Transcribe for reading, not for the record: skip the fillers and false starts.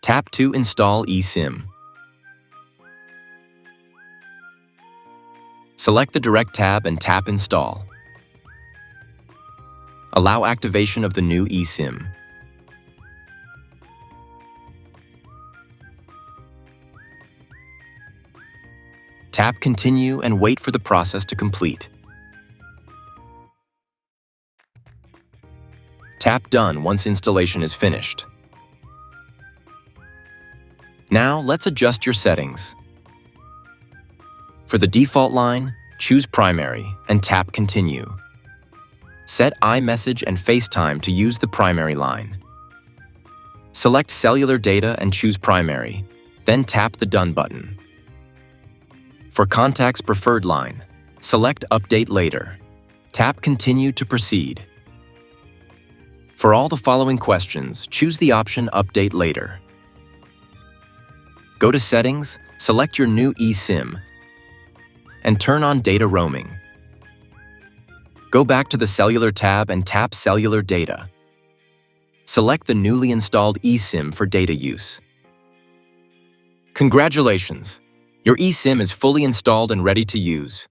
Tap to install eSIM. Select the Direct tab and tap Install. Allow activation of the new eSIM. Tap Continue and wait for the process to complete. Tap Done once installation is finished. Now let's adjust your settings. For the default line, choose Primary and tap Continue. Set iMessage and FaceTime to use the primary line. Select Cellular Data and choose Primary, then tap the Done button. For Contacts Preferred line, select Update Later. Tap Continue to proceed. For all the following questions, choose the option Update Later. Go to Settings, select your new eSIM, and turn on data roaming. Go back to the Cellular tab and tap Cellular Data. Select the newly installed eSIM for data use. Congratulations! Your eSIM is fully installed and ready to use.